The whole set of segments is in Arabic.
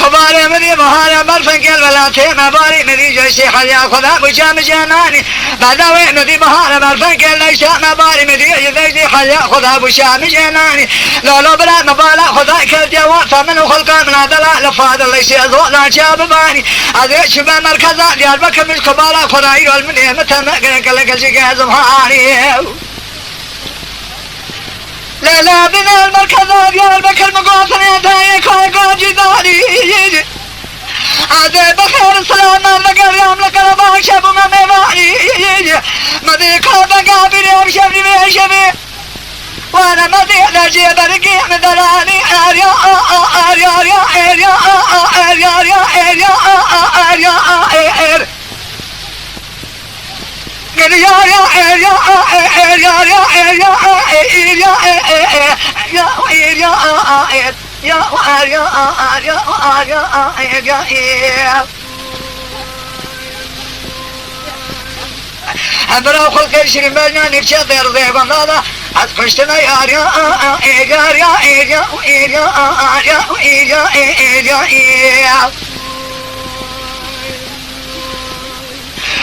كبار مدي مهارة برفنكل ولا تيم باري مدي جيشي حيا خذا بجام جناني بدوي مدي مهارة برفنكل ليش ما باري مدي جيشي حيا خذا بجام جناني لولو بلا مبالا خذا كل جواب فمن خلقا من هذا لفاد ليش يزوق لا جاب باني هذا شبه مركزا ديال بكر مش كبارا خذا يقول من متى ما كل شيء جازم هاني لا لا بنا المركزات ديال بكر مقاطني دايك ويقول جداري هذا بخير السلام بكر يوم لك رباك شابو ما ميماني مذيك بقابل يوم شبني بيشبي وانا مذيك لجي برقي مدراني اريا اريا اريا اريا اريا اريا اريا اريا اريا أبرا خلق شربنا نفشة ذي بندادا أتفشتنا يا يا يا يا يا يا يا يا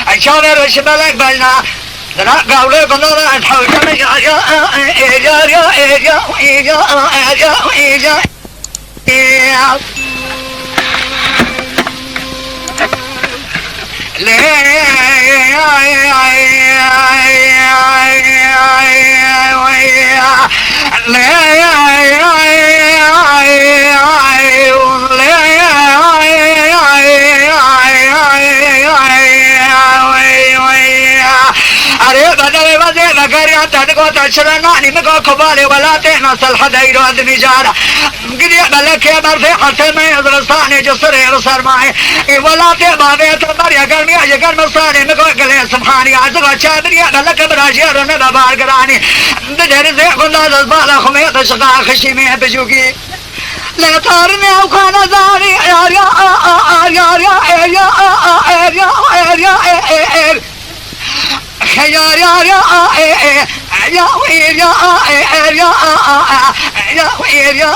أشار الشبلك بلنا لا قولي بندادا أتحوشنا يا يا يا يا يا يا يا تشرناني مكو كبالي ولا تهنا صلح دايرو أدمي جارة قدي بلك يا برفي حتى ما يدرساني جسر يرسر معي ولا تبابي تبر يا قلبي يا قلب صاني مكو قلي سبحاني عزق شابر يا بلك براجير نبا بارقراني بدر زي قلنا زبالة خميط شقا خشيمي بجوكي لا تارني أو كان زاني يا يا يا يا يا يا يا خيار يا يا يا وير يا يا يا وير يا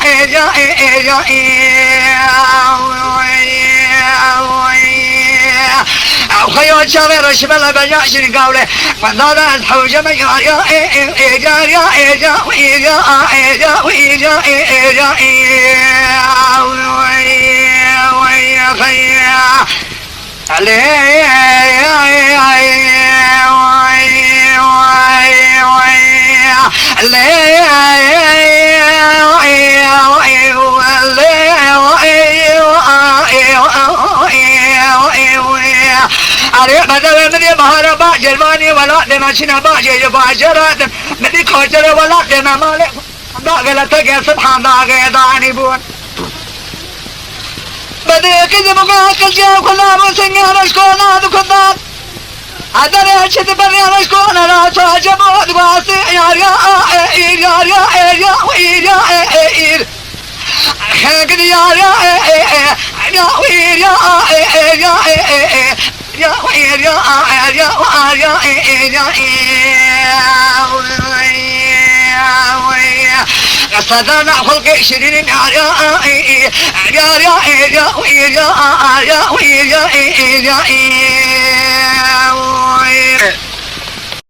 يا يا خيار شابر شبل بجاشن قوله فضالا الحوجة يا يا يا يا يا وير يا وير يا ويا خيار بدل مدي مهارة باجر باني ولا دمشنا باجر باجرات مدي كوجر ولا دم مالك باغلتك سبحان الله داني بون بدي كذا مقاكل جاو كنا مسنجر اشكونا دكتات هذا رشد بري اشكونا راس عجبوا دواسي يا يا يا يا يا ويا خير يا يا يا ويا يا يا ويا يا يا صدنا خلق شرين يا